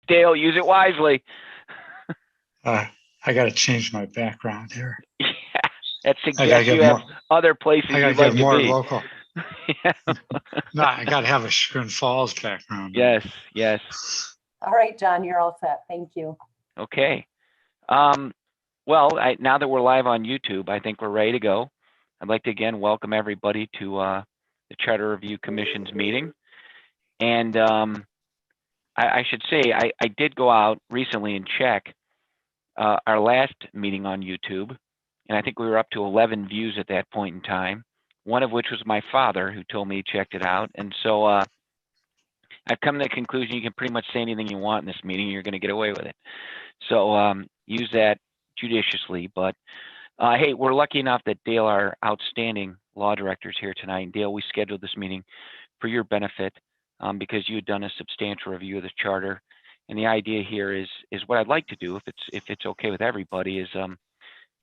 Dale, use it wisely. I got to change my background here. Yeah, that suggests you have other places I got you'd to like get to more be. local. Yeah. No, I got to have a Chagrin Falls background. Yes, yes. All right, John, you're all set. Thank you. Okay. Well, now that we're live on YouTube, I think we're ready to go. I'd like to again welcome everybody to the Charter Review Commission's meeting. And I should say, I did go out recently and check our last meeting on YouTube, and I think we were up to 11 views at that point in time, one of which was my father, who told me he checked it out. And so I've come to the conclusion you can pretty much say anything you want in this meeting, you're going to get away with it. So use that judiciously. But hey, we're lucky enough that Dale, our outstanding law director, is here tonight. And Dale, we scheduled this meeting for your benefit because you had done a substantial review of the charter. And the idea here is what I'd like to do, if it's okay with everybody, is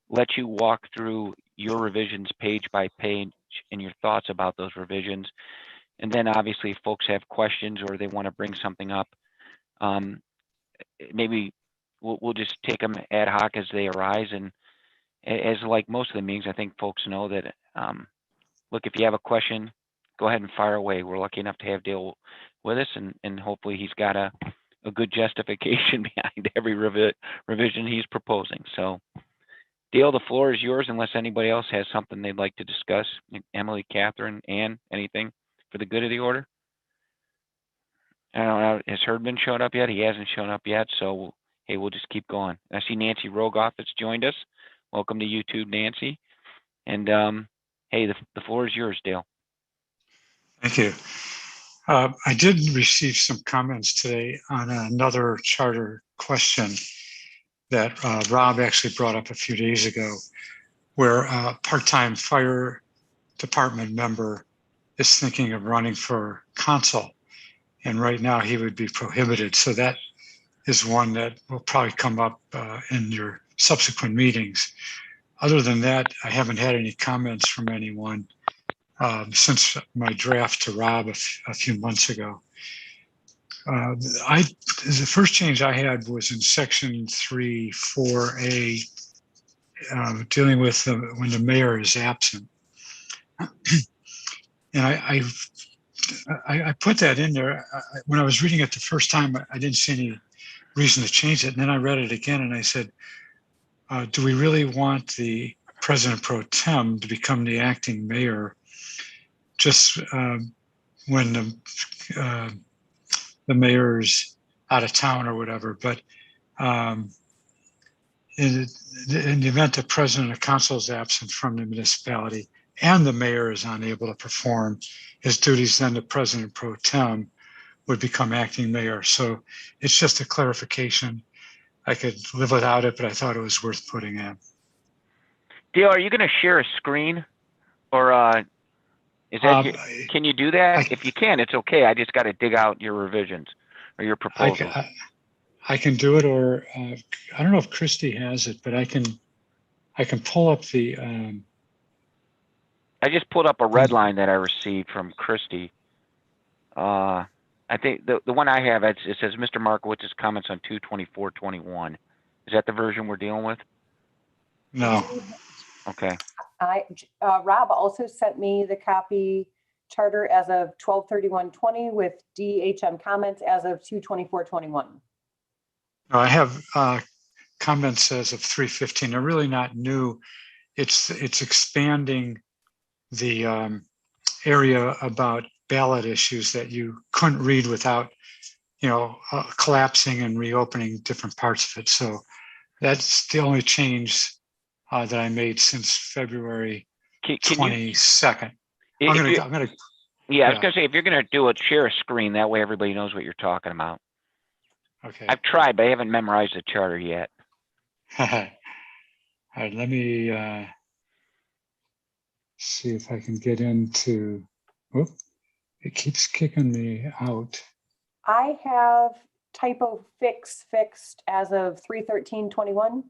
let you walk through your revisions page by page and your thoughts about those revisions. And then obviously if folks have questions or they want to bring something up, maybe we'll just take them ad hoc as they arise. And as like most of the meetings, I think folks know that, look, if you have a question, go ahead and fire away. We're lucky enough to have Dale with us, and hopefully he's got a good justification behind every revision he's proposing. So Dale, the floor is yours unless anybody else has something they'd like to discuss. Emily, Catherine, Ann, anything for the good of the order? I don't know, has Herdman shown up yet? He hasn't shown up yet, so hey, we'll just keep going. I see Nancy Rogoff that's joined us. Welcome to YouTube, Nancy. And hey, the floor is yours, Dale. Thank you. I did receive some comments today on another charter question that Rob actually brought up a few days ago, where a part-time fire department member is thinking of running for consul. And right now he would be prohibited. So that is one that will probably come up in your subsequent meetings. Other than that, I haven't had any comments from anyone since my draft to Rob a few months ago. The first change I had was in section 3.4a, dealing with when the mayor is absent. And I put that in there. When I was reading it the first time, I didn't see any reason to change it. And then I read it again and I said, do we really want the president pro tem to become the acting mayor just when the mayor's out of town or whatever? But in the event the president or council is absent from the municipality and the mayor is unable to perform his duties, then the president pro tem would become acting mayor. So it's just a clarification. I could live without it, but I thought it was worth putting in. Dale, are you going to share a screen, or is that can you do that? If you can, it's okay. I just got to dig out your revisions or your proposals. I can do it, or I don't know if Christy has it, but I can pull up the. I just pulled up a red line that I received from Christy. I think the one I have, it says Mr. Markowitz's comments on 2/24/21. Is that the version we're dealing with? No. Okay. Rob also sent me the copy charter as of 12/31/20 with DHM comments as of 2/24/21. No, I have comments as of 3/15. They're really not new. It's expanding the area about ballot issues that you couldn't read without, collapsing and reopening different parts of it. So that's the only change that I made since February 22nd. Yeah, I was going to say, if you're going to do it, share a screen. That way everybody knows what you're talking about. Okay. I've tried, but I haven't memorized the charter yet. All right, let me see if I can get into, it keeps kicking me out. I have typo fixed as of 3/13/21.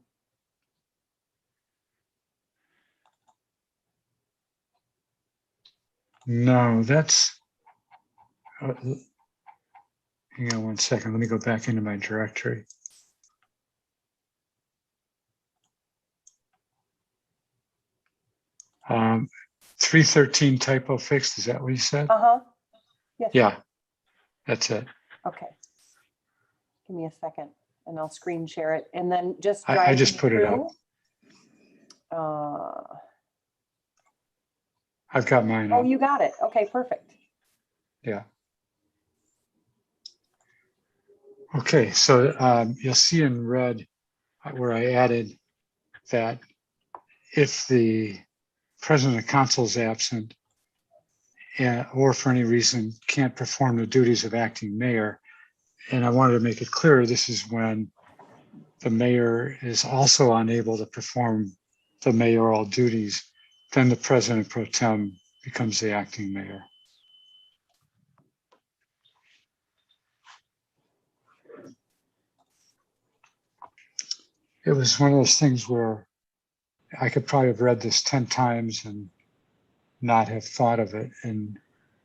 No, that's, Hang on one second. Let me go back into my directory. Um, 313 typo fixed. Is that what you said? Uh-huh. Yes. Yeah, that's it. Okay. Give me a second and I'll screen share it and then just I driving just put it up. through. I've got mine Oh, up. you got it. Okay, perfect. Yeah. Okay, so you'll see in red where I added that if the president of council is absent or for any reason can't perform the duties of acting mayor, and I wanted to make it clear, this is when the mayor is also unable to perform the mayoral duties, then the president pro tem becomes the acting mayor. It was one of those things where I could probably have read this 10 times and not have thought of it, and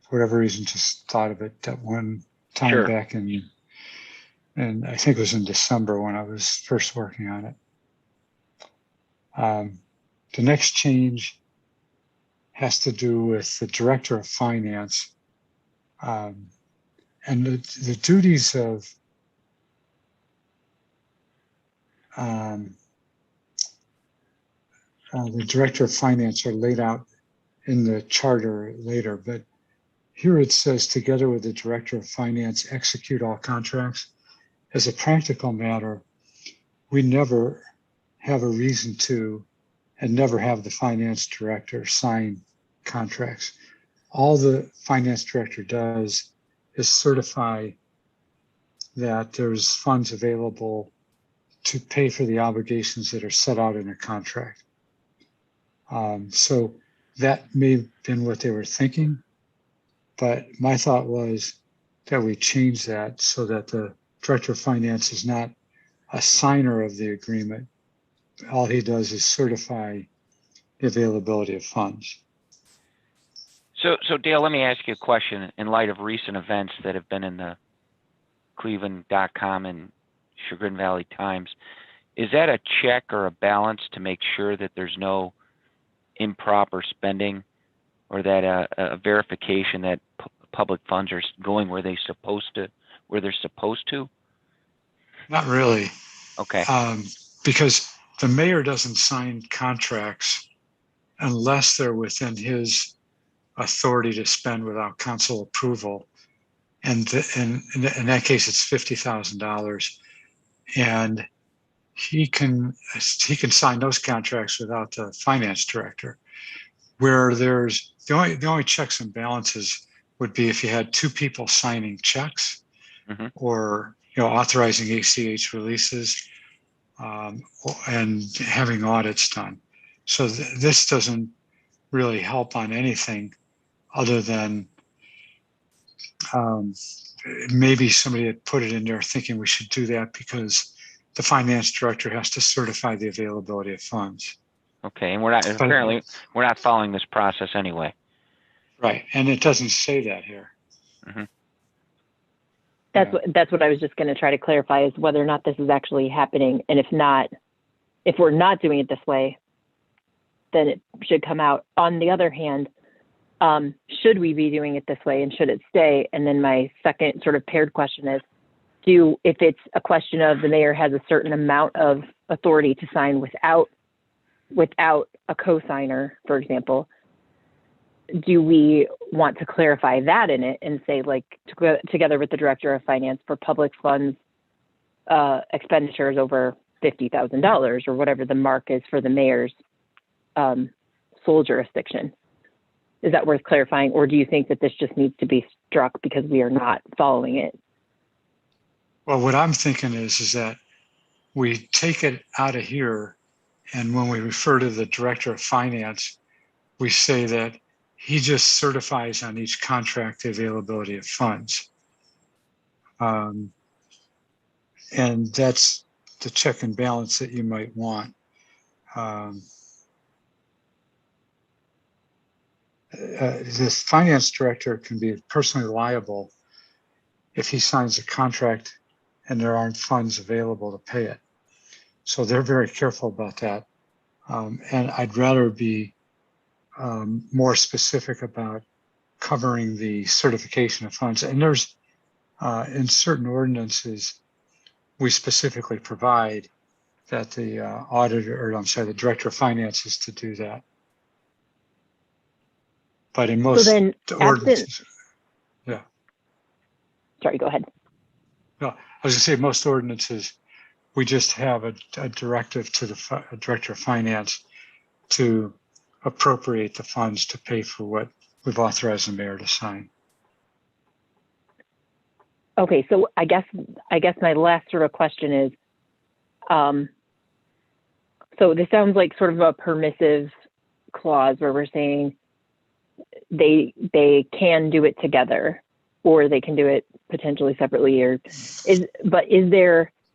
for whatever reason just thought of it that one time Sure. back in, and I think it was in December when I was first working on it. The next change has to do with the director of finance, and the duties of the director of finance are laid out in the charter later, but here it says, together with the director of finance, execute all contracts. As a practical matter, we never have a reason to and never have the finance director sign contracts. All the finance director does is certify that there's funds available to pay for the obligations that are set out in a contract. So that may have been what they were thinking, but my thought was that we change that so that the director of finance is not a signer of the agreement. All he does is certify the availability of funds. So Dale, let me ask you a question in light of recent events that have been in the Cleveland.com and Chagrin Valley Times. Is that a check or a balance to make sure that there's no improper spending, or that a verification that public funds are going where they're supposed to? Not really, Okay. because the mayor doesn't sign contracts unless they're within his authority to spend without council approval. And in that case, it's $50,000, and he can sign those contracts without the finance director. Where there's the only checks and balances would be if you had two people signing checks, Mm-hmm. or authorizing ACH releases, and having audits done. So this doesn't really help on anything other than maybe somebody had put it in there thinking we should do that because the finance director has to certify the availability of funds. Okay, and apparently we're not following this process anyway. Right, and it doesn't say that here. Mm-hmm. That's what I was just going to try to clarify, is whether or not this is actually happening, and if we're not doing it this way, then it should come out. On the other hand, should we be doing it this way, and should it stay? And then my second sort of paired question is, if it's a question of the mayor has a certain amount of authority to sign without a co-signer, for example, do we want to clarify that in it and say, like, together with the director of finance for public funds expenditures over $50,000 or whatever the mark is for the mayor's sole jurisdiction? Is that worth clarifying, or do you think that this just needs to be struck because we are not following it? Well, what I'm thinking is that we take it out of here, and when we refer to the director of finance, we say that he just certifies on each contract the availability of funds. And that's the check and balance that you might want. This finance director can be personally liable if he signs a contract and there aren't funds available to pay it. So they're very careful about that. And I'd rather be more specific about covering the certification of funds. And there's, in certain ordinances, we specifically provide that the auditor, or I'm sorry, the director of finance is to do that. But in most So then, ordinances, yeah. Sorry, go ahead. No, I was gonna say most ordinances, we just have a directive to the director of finance to appropriate the funds to pay for what we've authorized the mayor to sign. Okay, so I guess my last sort of question is, so this sounds like sort of a permissive clause where we're saying they can do it together, or they can do it potentially separately, or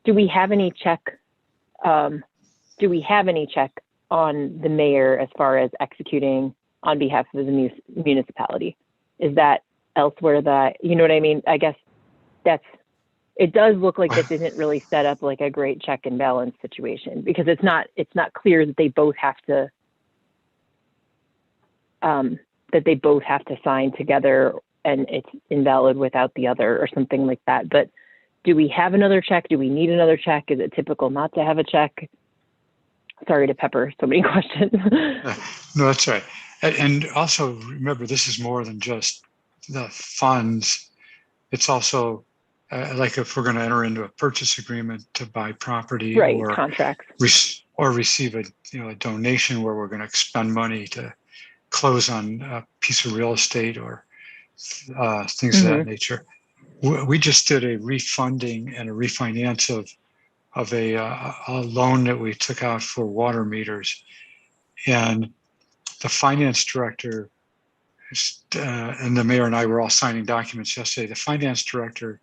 do we have any check on the mayor as far as executing on behalf of the municipality? Is that elsewhere that, you know what I mean? I guess it does look like this isn't really set up like a great check and balance situation, because it's not clear that they both have to sign together and it's invalid without the other or something like that. But do we have another check? Do we need another check? Is it typical not to have a check? Sorry to pepper so many questions. No, that's right. And also remember, this is more than just the funds. It's also like if we're going to enter into a purchase agreement to buy property, right, or contracts, or receive a donation where we're going to expend money to close on a piece of real estate or things of that nature. We just did a refunding and a refinance of a loan that we took out for water meters, and the finance director and the mayor and I were all signing documents yesterday. The finance director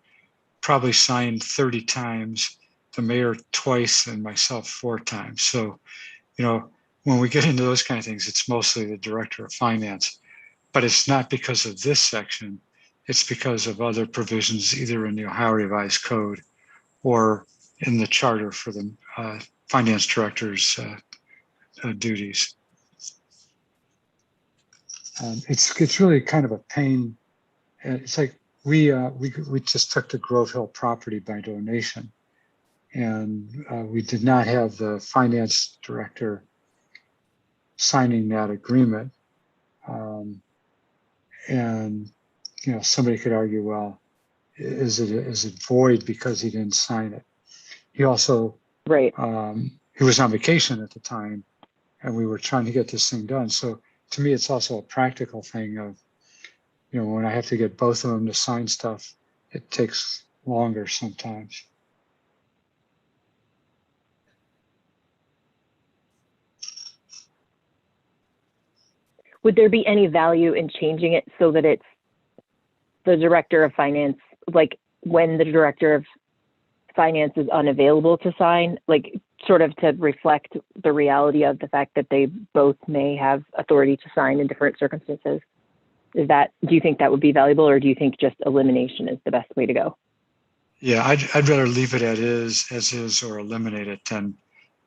probably signed 30 times, the mayor twice, and myself 4 times. So, when we get into those kind of things, it's mostly the director of finance, but it's not because of this section. It's because of other provisions, either in the Ohio Revised Code or in the charter for the finance director's duties. It's really kind of a pain. It's like we just took the Grove Hill property by donation, and we did not have the finance director signing that agreement. And somebody could argue, well, is it void because he didn't sign it? He also right. He was on vacation at the time, and we were trying to get this thing done. So to me, it's also a practical thing of, when I have to get both of them to sign stuff, it takes longer sometimes. Would there be any value in changing it so that it's the director of finance, like when the director of finance is unavailable to sign, like sort of to reflect the reality of the fact that they both may have authority to sign in different circumstances? Do you think that would be valuable, or do you think just elimination is the best way to go? Yeah, I'd rather leave it as is, or eliminate it than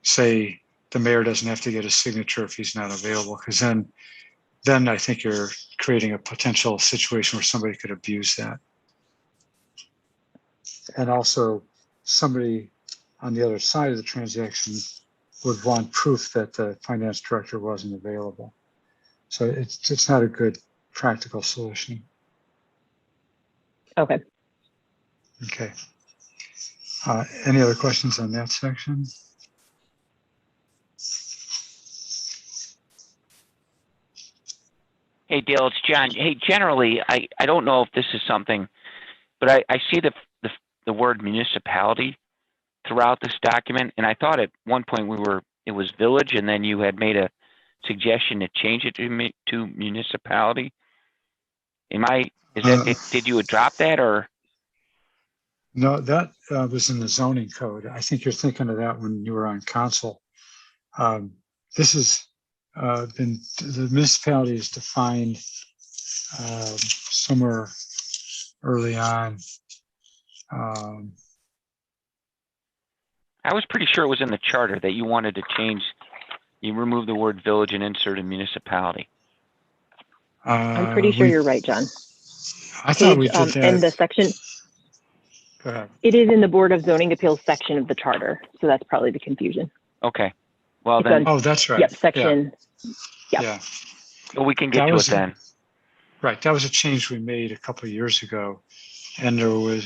say the mayor doesn't have to get a signature if he's not available, because then I think you're creating a potential situation where somebody could abuse that. And also somebody on the other side of the transaction would want proof that the finance director wasn't available. So it's not a good practical solution. Okay. Okay. Any other questions on that section? Hey, Dale, it's John. Hey, generally, I don't know if this is something, but I see the word municipality throughout this document, and I thought at one point it was village, and then you had made a suggestion to change it to municipality. Did you drop that, or? No, that was in the zoning code. I think you're thinking of that when you were on council. This has been, the municipality is defined somewhere early on. I was pretty sure it was in the charter that you wanted to change, you remove the word village and insert a municipality. I'm pretty sure you're right, John. I thought we did that. In the section, Go ahead. it is in the Board of Zoning Appeals section of the charter, so that's probably the confusion. Okay. Well, It's then, Oh, that's right. Yep, section. Yep. Yeah. well, we can get That to was it then. Right. That was a change we made a couple of years ago. And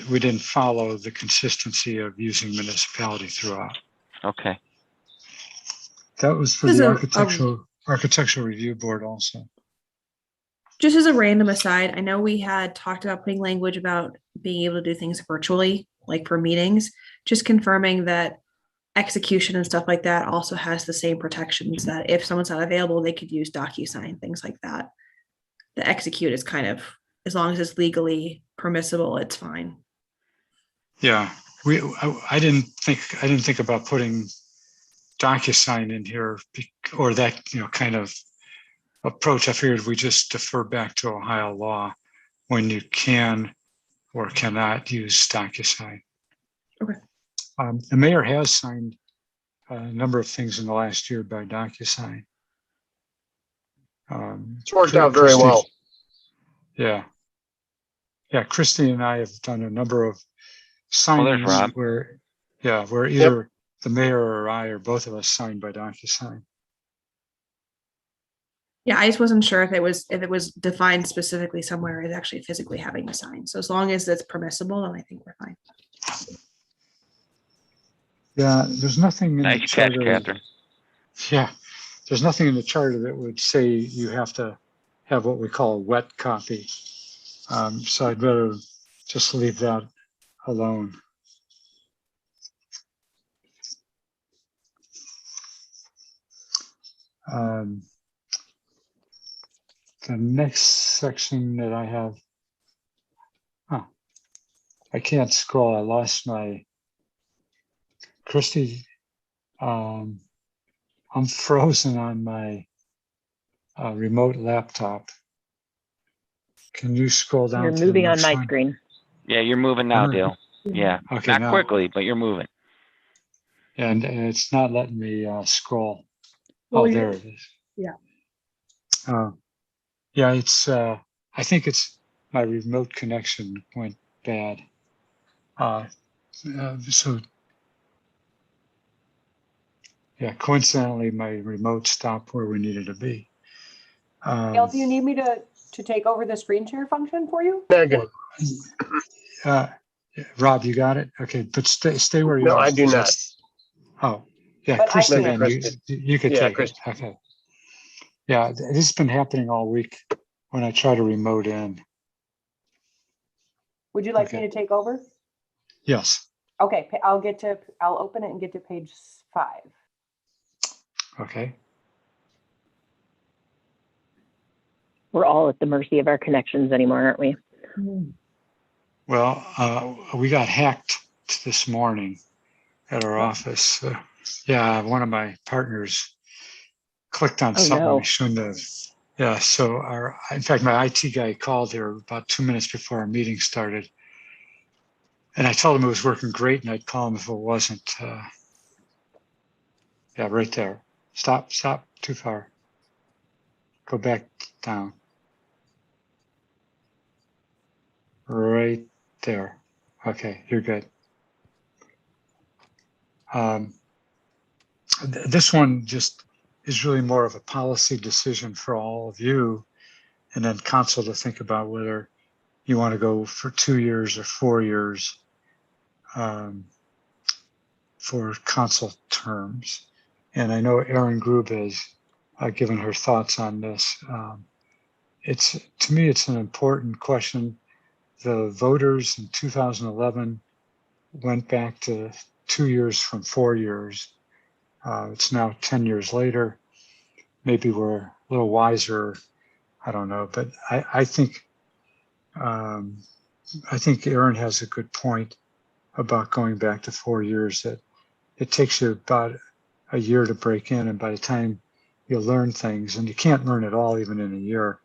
we didn't follow the consistency of using municipality throughout. Okay. That was for This the is architectural review board also. Just as a random aside, I know we had talked about putting language about being able to do things virtually, like for meetings, just confirming that execution and stuff like that also has the same protections that if someone's not available, they could use DocuSign, things like that. The execute is kind of, as long as it's legally permissible, it's fine. Yeah. I didn't think about putting DocuSign in here or that, kind of approach. I figured we just defer back to Ohio law when you can or cannot use DocuSign. Okay. The mayor has signed a number of things in the last year by DocuSign. It's worked out very well. Yeah. Yeah. Christy and I have done a number of Oh, there's Rob. signings where either the mayor or I or both of us signed by DocuSign. Yeah, I just wasn't sure if it was defined specifically somewhere as actually physically having to sign. So as long as it's permissible, then I think we're fine. Yeah, there's nothing in the Nice catch, charter. Catherine. Yeah, there's nothing in the charter that would say you have to have what we call a wet copy. So I'd rather just leave that alone. The next section that I have, I can't scroll. I lost my, Christy, I'm frozen on my remote laptop. Can you scroll down? You're to the moving on next my one? screen. Yeah, you're moving now, Alright. Dale. Yeah. Okay, Not now. quickly, but you're moving. And it's not letting me scroll. Well, Oh, you- there it is. Yeah. Yeah, it's, I think it's my remote connection went bad. So, yeah, coincidentally, my remote stopped where we needed to be. Gail, do you need me to take over the screen share function for you? Megan, Rob, you got it? Okay, but stay where you no, are. I do not. Oh, yeah, But I Christy, can. then you could Yeah, take it. Christy. Okay. Yeah, this has been happening all week when I try to remote in. Would you like me Okay. to take over? Yes. Okay, I'll open it and get to page 5. Okay. We're all at the mercy of our connections anymore, aren't we? Well, we got hacked this morning at our office. Yeah, one of my partners clicked on Oh, something no. we shouldn't have. Yeah, so in fact, my IT guy called here about 2 minutes before our meeting started. And I told him it was working great and I'd call him if it wasn't. Yeah, right there. Stop, too far. Go back down. Right there. Okay, you're good. This one just is really more of a policy decision for all of you and then council to think about whether you want to go for 2 years or 4 years for council terms. And I know Erin Grube has given her thoughts on this. To me, it's an important question. The voters in 2011 went back to 2 years from 4 years. It's now 10 years later. Maybe we're a little wiser. I don't know, but I think Erin has a good point about going back to 4 years. That it takes you about a year to break in, and by the time you learn things, and you can't learn it all even in a year,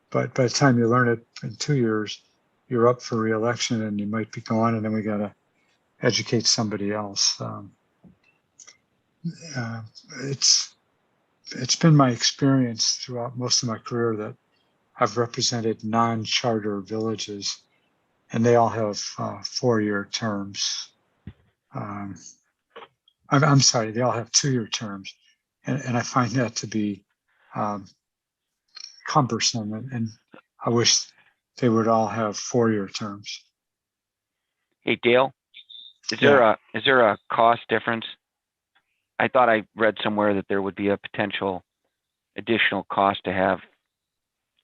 but by the time you learn it in 2 years, you're up for reelection and you might be gone, and then we got to educate somebody else. It's been my experience throughout most of my career that I've represented non-charter villages, and they all have 4-year terms. I'm sorry, they all have 2-year terms, and I find that to be cumbersome, and I wish they would all have 4-year terms. Hey, Dale, is there a cost difference? I thought I read somewhere that there would be a potential additional cost to have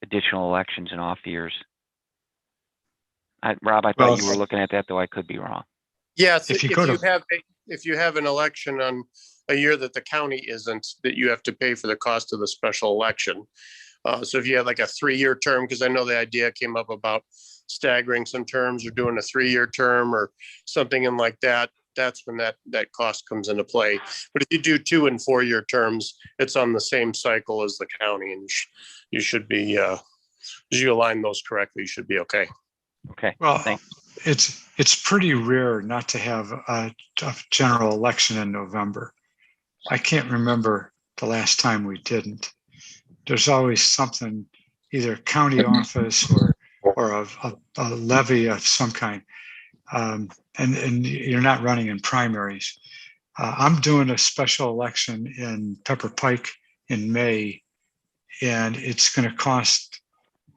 additional elections in off years. Rob, I thought you were looking at that, though I could be wrong. Yes, If if you have an election on a year that the county isn't, that you have to pay for the cost of the special election. So if you have like a 3-year term, because I know the idea came up about staggering some terms or doing a 3-year term or something in like that, that's when that cost comes into play. But if you do 2 and 4-year terms, it's on the same cycle as the county, and you should be, as you align those correctly, you should be okay. Okay. Well, thanks. it's pretty rare not to have a general election in November. I can't remember the last time we didn't. There's always something, either a county office or a levy of some kind, and you're not running in primaries. I'm doing a special election in Pepper Pike in May, and it's going to cost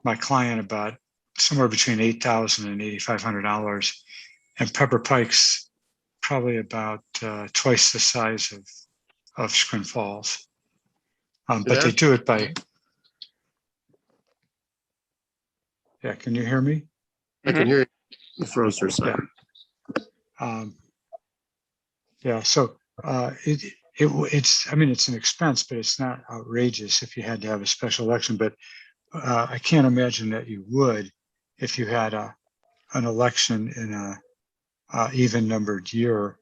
my client about somewhere between $8,000 and $8,500, and Pepper Pike's probably about twice the size of Scrin Falls. But they do it by. Yeah, can you hear me? I can hear you. You froze for a second. So it's, I mean, it's an expense, but it's not outrageous if you had to have a special election. But I can't imagine that you would if you had an election in a even numbered year,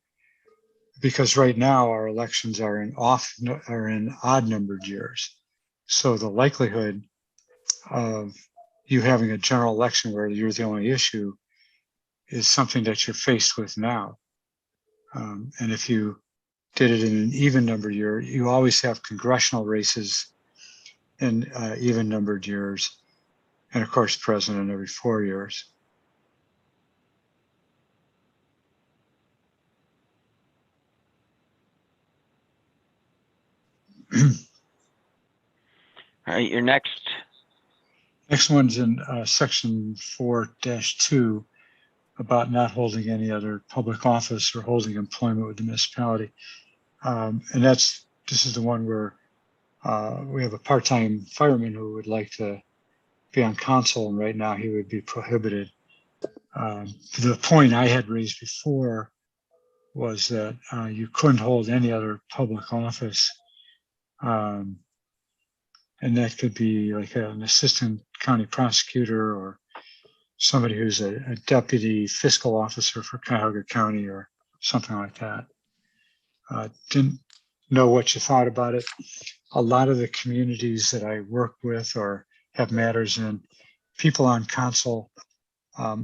because right now our elections are in odd numbered years. So the likelihood of you having a general election where you're the only issue is something that you're faced with now. And if you did it in an even numbered year, you always have congressional races in even numbered years, and of course president every 4 years. All right, your next one's in section 4-2 about not holding any other public office or holding employment with the municipality. And this is the one where we have a part-time fireman who would like to be on council, and right now he would be prohibited. The point I had raised before was that you couldn't hold any other public office. And that could be like an assistant county prosecutor or somebody who's a deputy fiscal officer for Cuyahoga County or something like that. Didn't know what you thought about it. A lot of the communities that I work with or have matters in, people on council, a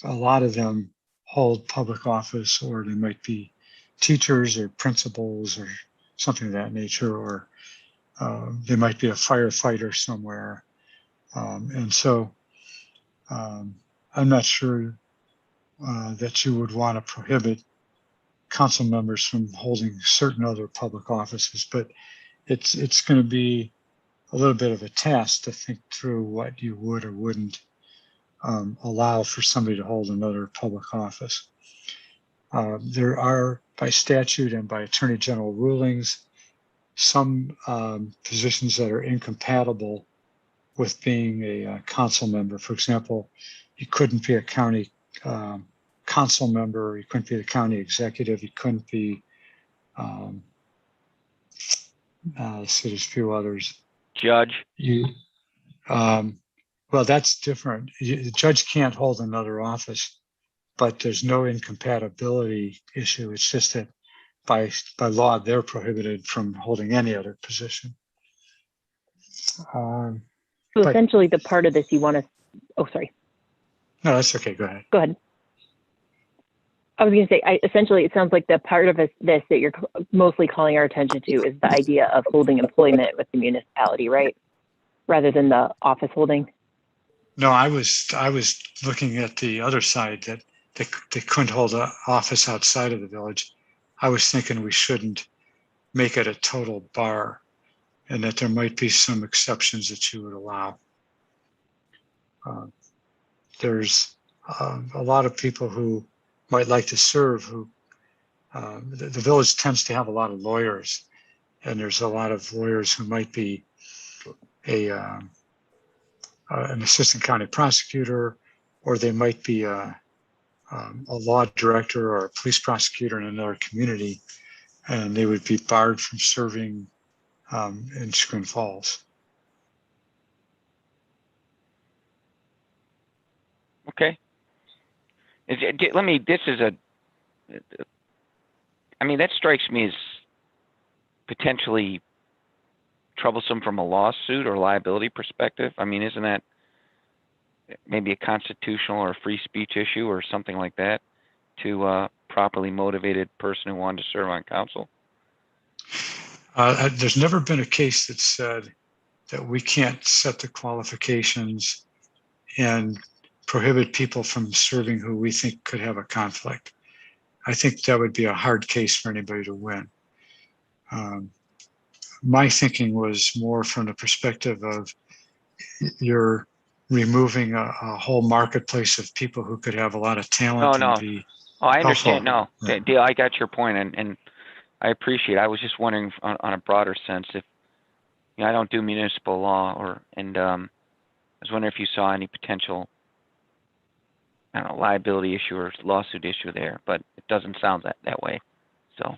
lot of them hold public office, or they might be teachers or principals or something of that nature, or they might be a firefighter somewhere. And so I'm not sure that you would want to prohibit council members from holding certain other public offices, but it's going to be a little bit of a task to think through what you would or wouldn't allow for somebody to hold another public office. There are, by statute and by attorney general rulings, some positions that are incompatible with being a council member. For example, you couldn't be a county council member, you couldn't be the county executive, you couldn't be, let's see, there's a few others. judge. Well, that's different. The judge can't hold another office, but there's no incompatibility issue. It's just that by law, they're prohibited from holding any other position. So essentially the part of this you want to, oh, sorry. No, that's okay. Go ahead. Go ahead. I was going to say, essentially, it sounds like the part of this that you're mostly calling our attention to is the idea of holding employment with the municipality, right? Rather than the office holding. No, I was looking at the other side that they couldn't hold an office outside of the village. I was thinking we shouldn't make it a total bar, and that there might be some exceptions that you would allow. There's a lot of people who might like to serve who the village tends to have a lot of lawyers, and there's a lot of lawyers who might be an assistant county prosecutor, or they might be a law director or a police prosecutor in another community, and they would be barred from serving in Chagrin Falls. Okay. That strikes me as potentially troublesome from a lawsuit or liability perspective. I mean, isn't that maybe a constitutional or free speech issue or something like that to a properly motivated person who wanted to serve on council? There's never been a case that said that we can't set the qualifications and prohibit people from serving who we think could have a conflict. I think that would be a hard case for anybody to win. My thinking was more from the perspective of you're removing a whole marketplace of people who could have a lot of talent No. and be I understand. helpful. No, Dale, I got your point, and I appreciate it. I was just wondering on a broader sense if, I don't do municipal law, I was wondering if you saw any potential, liability issue or lawsuit issue there, but it doesn't sound that way. So.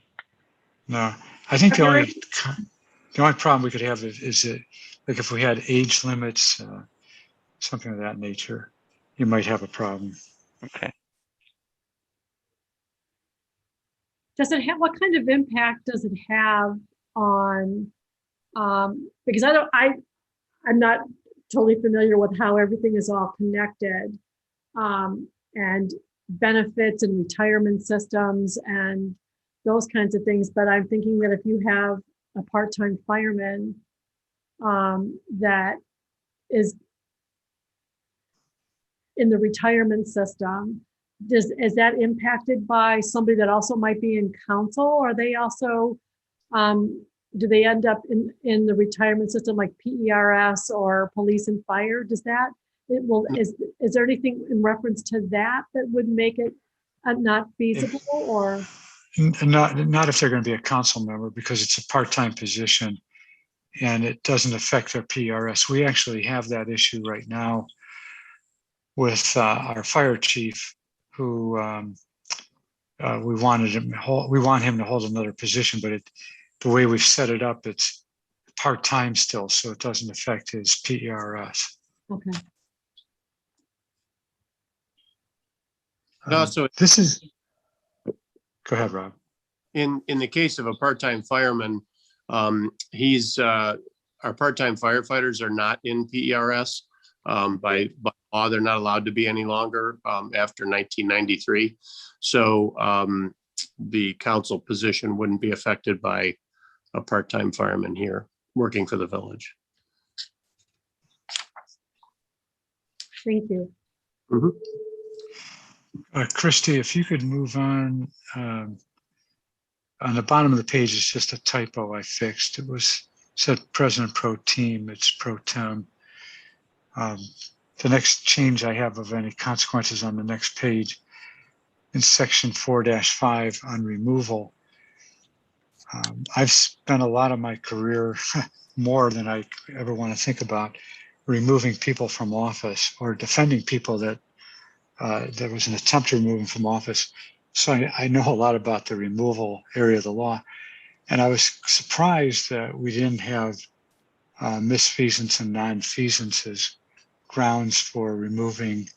No, I think the only problem we could have is that, like, if we had age limits, something of that nature, you might have a problem. Okay. Does it have, what kind of impact does it have on, because I'm not totally familiar with how everything is all connected, and benefits and retirement systems and those kinds of things. But I'm thinking that if you have a part-time fireman that is in the retirement system, is that impacted by somebody that also might be in council? Or are they also, do they end up in the retirement system like PERS or police and fire? Is there anything in reference to that would make it not feasible? Or not if they're going to be a council member, because it's a part-time position and it doesn't affect their PRS. We actually have that issue right now with our fire chief, who we want him to hold another position, but the way we've set it up, it's part-time still, so it doesn't affect his PERS. okay. Also, Go ahead, Rob. in the case of a part-time fireman, our part-time firefighters are not in PERS. By law, they're not allowed to be any longer after 1993. So the council position wouldn't be affected by a part-time fireman here working for the village. Thank you. Mhm. Christy, if you could move on the bottom of the page, it's just a typo I fixed. It said President Pro Tem, it's Pro Tem. The next change I have of any consequences on the next page in section 4-5 on removal. I've spent a lot of my career, more than I ever want to think about, removing people from office or defending people that there was an attempt to remove them from office. So I know a lot about the removal area of the law. And I was surprised that we didn't have misfeasance and non-feasance as grounds for removing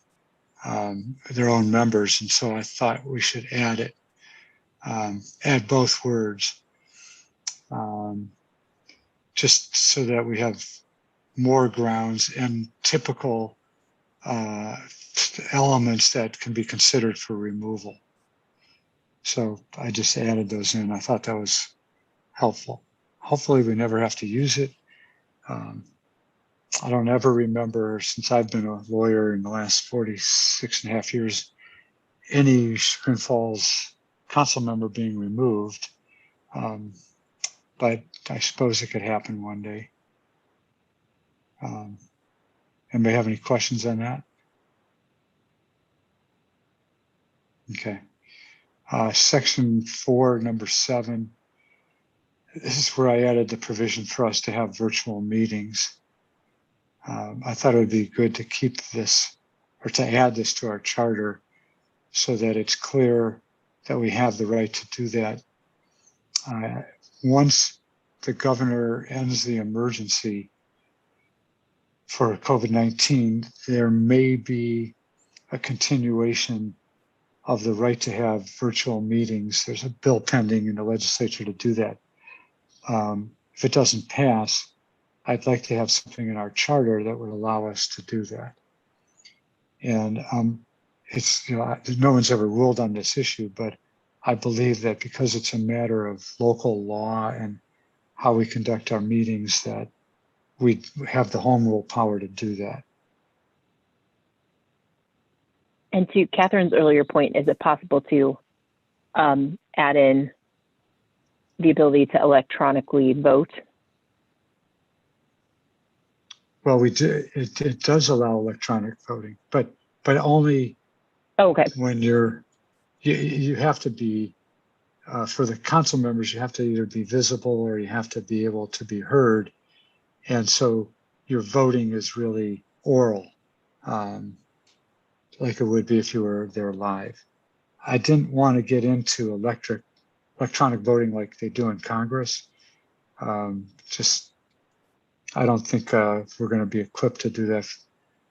their own members. And so I thought we should add it, add both words, just so that we have more grounds. And typical elements that can be considered for removal. So I just added those in. I thought that was helpful. Hopefully we never have to use it. I don't ever remember, since I've been a lawyer in the last 46 and a half years, any Chagrin Falls council member being removed. But I suppose it could happen one day. Anybody have any questions on that? Okay. Section 4, number 7. This is where I added the provision for us to have virtual meetings. I thought it would be good to keep this, or to add this to our charter, so that it's clear that we have the right to do that. Once the governor ends the emergency for COVID-19, there may be a continuation of the right to have virtual meetings. There's a bill pending in the legislature to do that. If it doesn't pass, I'd like to have something in our charter that would allow us to do that. And it's, no one's ever ruled on this issue, but I believe that because it's a matter of local law and how we conduct our meetings, that we have the home rule power to do that. And to Catherine's earlier point, is it possible to add in the ability to electronically vote? Well, we do. It does allow electronic voting, but only when you have to be, for the council members, you have to either be visible or you have to be able to be heard. And so your voting is really oral, like it would be if you were there live. I didn't want to get into electronic voting like they do in Congress. I don't think we're going to be equipped to do that,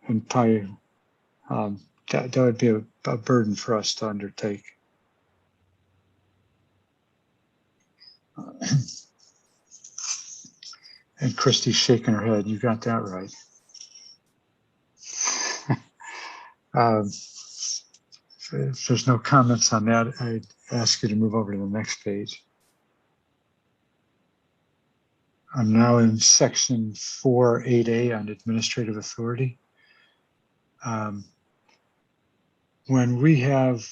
and probably that would be a burden for us to undertake. And Christy's shaking her head. You got that right. If there's no comments on that, I'd ask you to move over to the next page. I'm now in section 4.8a on administrative authority. When we have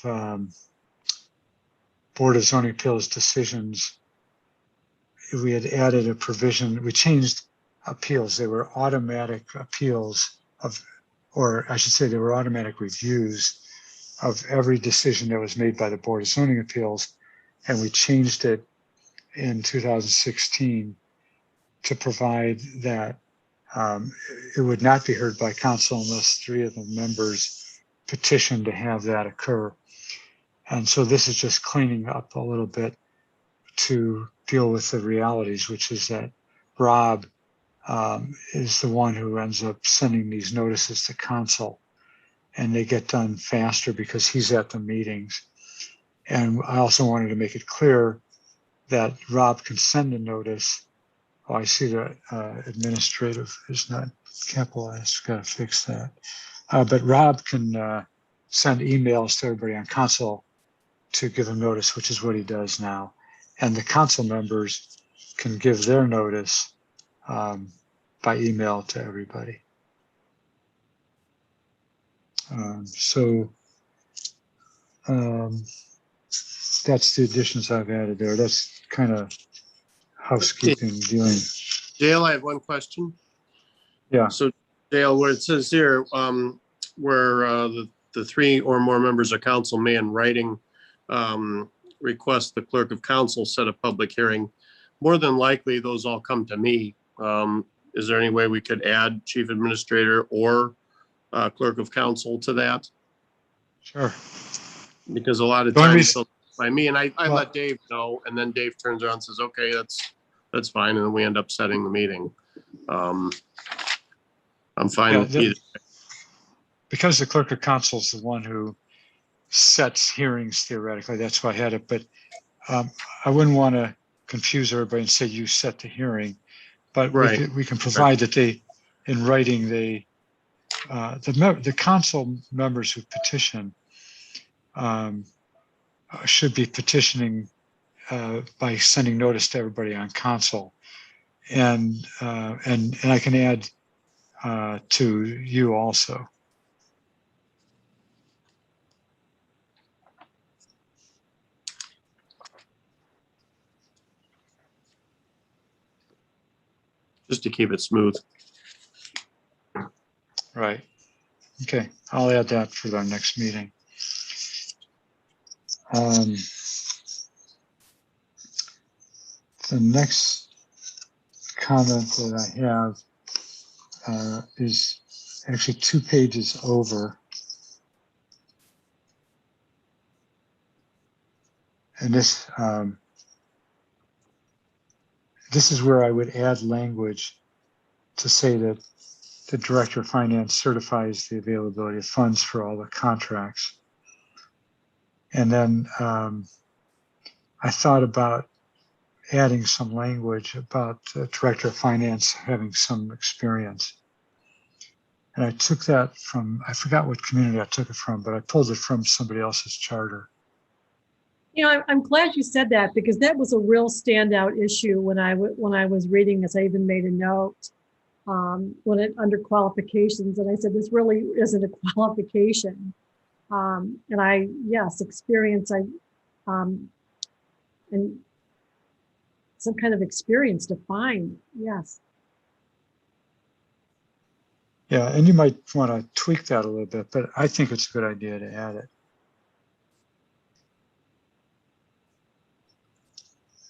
Board of Zoning Appeals decisions, we had added a provision, we changed appeals. They were automatic appeals or I should say they were automatic reviews of every decision that was made by the Board of Zoning Appeals. And we changed it in 2016 to provide that it would not be heard by council unless 3 of the members petitioned to have that occur. And so this is just cleaning up a little bit to deal with the realities, which is that Rob is the one who ends up sending these notices to council, and they get done faster because he's at the meetings. And I also wanted to make it clear that Rob can send a notice. Oh, I see that administrative is not capitalized. Got to fix that. But Rob can send emails to everybody on council to give a notice, which is what he does now. And the council members can give their notice by email to everybody. That's the additions I've added there. That's kind of housekeeping dealing. Dale, I have one question. Yeah. So Dale, where it says here, where the 3 or more members of council may in writing request the clerk of council set a public hearing, more than likely those all come to me. Is there any way we could add chief administrator or clerk of council to that? Sure. Because a lot of times by me, and I let Dave know, and then Dave turns around and says, okay, that's fine. And then we end up setting the meeting. I'm fine with either. Because the clerk of council is the one who sets hearings theoretically, that's why I had it. But I wouldn't want to confuse everybody and say you set the hearing. But we can provide that they, in writing, they the council members who petition should be petitioning by sending notice to everybody on council, and I can add to you also. Just to keep it smooth. Right. Okay, I'll add that for our next meeting. The next comment that I have is actually 2 pages over. And this is where I would add language to say that the Director of Finance certifies the availability of funds for all the contracts. And then I thought about adding some language about the Director of Finance having some experience. And I took that from, I forgot what community I took it from, but I pulled it from somebody else's charter. You know, I'm glad you said that, because that was a real standout issue when I was reading this. I even made a note under qualifications, and I said, this really isn't a qualification. And yes, experience, and some kind of experience defined, yes. Yeah, and you might want to tweak that a little bit, but I think it's a good idea to add it.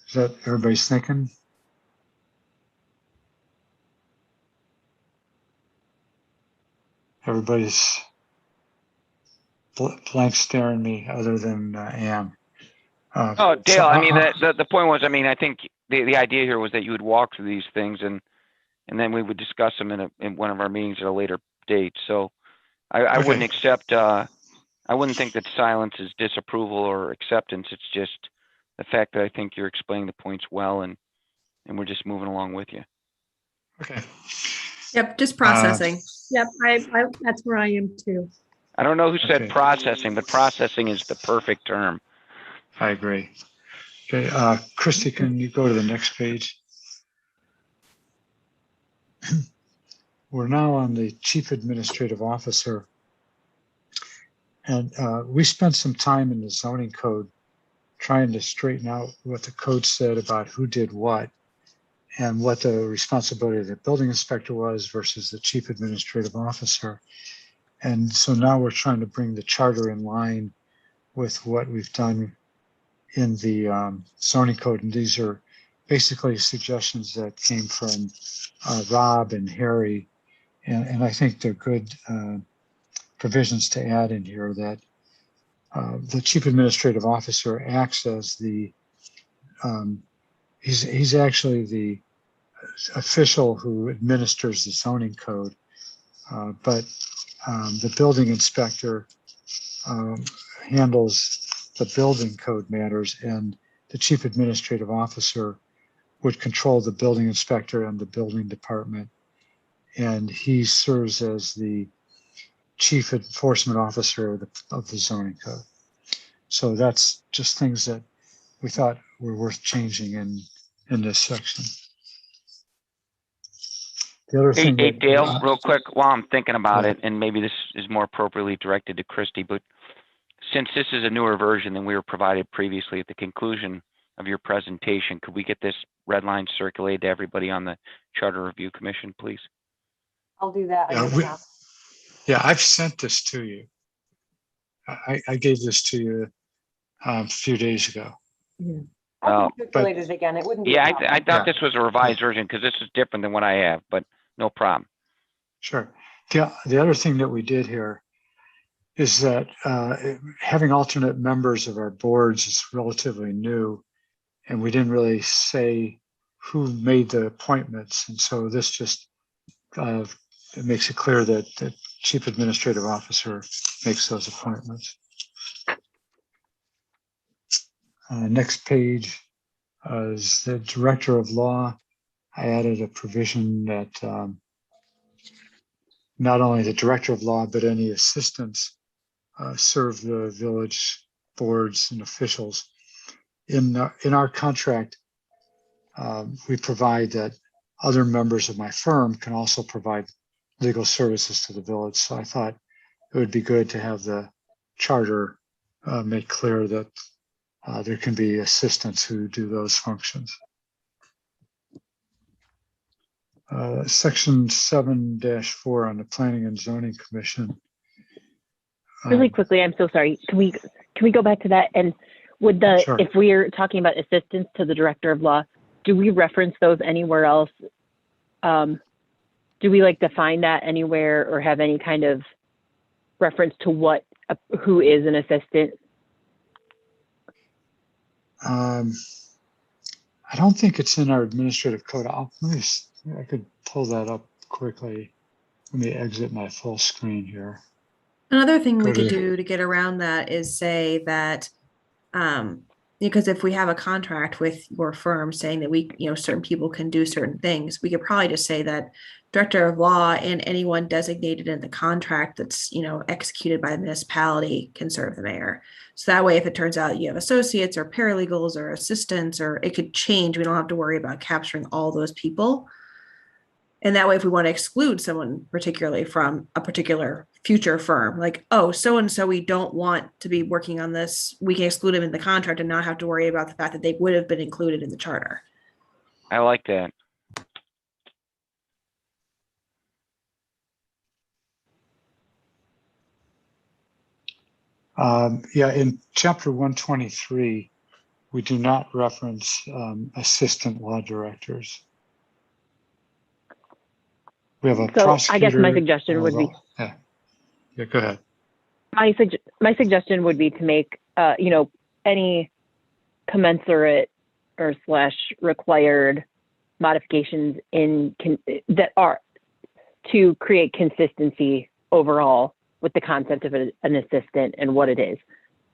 Is that everybody's thinking? Everybody's blank staring me other than Ann. Oh, Dale, so, I mean, the point was, I mean, I think the idea here was that you would walk through these things and then we would discuss them in one of our meetings at a later date. So I okay. wouldn't accept, I wouldn't think that silence is disapproval or acceptance. It's just the fact that I think you're explaining the points well, and we're just moving along with you. Okay. Yep, just processing. Yep, I that's where I am too. I don't know who said Okay. processing, but processing is the perfect term. I agree. Okay, Christy, can you go to the next page? We're now on the Chief Administrative Officer. And we spent some time in the zoning code trying to straighten out what the code said about who did what and what the responsibility of the building inspector was versus the Chief Administrative Officer. And so now we're trying to bring the charter in line with what we've done in the zoning code. And these are basically suggestions that came from Rob and Harry. And I think they're good provisions to add in here, that the Chief Administrative Officer acts as the, he's actually the official who administers the zoning code, but the building inspector handles the building code matters, and the Chief Administrative Officer would control the building inspector and the building department. And he serves as the Chief Enforcement Officer of the zoning code. So that's just things that we thought were worth changing in this section. The other thing Hey, that, Dale, real quick, while I'm thinking about it, and maybe this is more appropriately directed to Christy, but since this is a newer version than we were provided previously, at the conclusion of your presentation, could we get this red line circulated to everybody on the Charter Review Commission, please? I'll do that. Yeah, I've sent this to you. I gave this to you a few days ago. Yeah. I can circulate it again. It wouldn't be. Yeah, I thought this was a revised version because this is different than what I have, but no problem. Sure. The other thing that we did here is that having alternate members of our boards is relatively new, and we didn't really say who made the appointments. And so this just it makes it clear that the Chief Administrative Officer makes those appointments. Next page is the Director of Law. I added a provision that not only the director of law, but any assistants serve the village boards and officials. In our contract, we provide that other members of my firm can also provide legal services to the village. So I thought it would be good to have the charter make clear that there can be assistants who do those functions. Section 7-4 on the Planning and Zoning Commission. Really quickly, I'm so sorry. Can we go back to that? And would the, Sure. if we're talking about assistance to the director of law, do we reference those anywhere else? Do we like define that anywhere or have any kind of reference to what, who is an assistant? I don't think it's in our administrative code. I could pull that up quickly. Let me exit my full screen here. Another thing we Go could to- do to get around that is say that, because if we have a contract with your firm saying that we, certain people can do certain things, we could probably just say that director of law and anyone designated in the contract that's, executed by the municipality can serve the mayor. So that way, if it turns out you have associates or paralegals or assistants, or it could change, we don't have to worry about capturing all those people. And that way, if we want to exclude someone particularly from a particular future firm, like, oh, so-and-so we don't want to be working on this, we can exclude them in the contract and not have to worry about the fact that they would have been included in the charter. I like that. Yeah, in chapter 123, we do not reference assistant law directors. We have a So prosecutor. I guess my suggestion would be, Yeah, go ahead. my suggestion would be to make, any commensurate or / required modifications that are to create consistency overall with the concept of an assistant and what it is.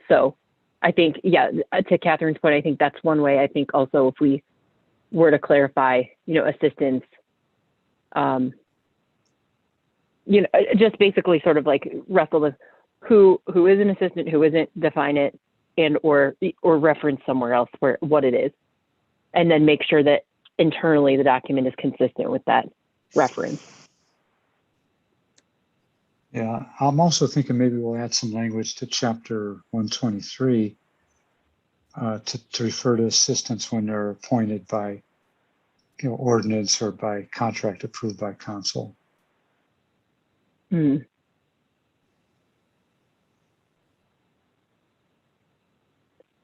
So I think, yeah, to Catherine's point, I think that's one way. I think also if we were to clarify, assistants, just basically sort of like wrestle with who is an assistant, who isn't, define it, and or reference somewhere else what it is, and then make sure that internally the document is consistent with that reference. Yeah, I'm also thinking maybe we'll add some language to chapter 123 to refer to assistants when they're appointed by, ordinance or by contract approved by council. Hmm.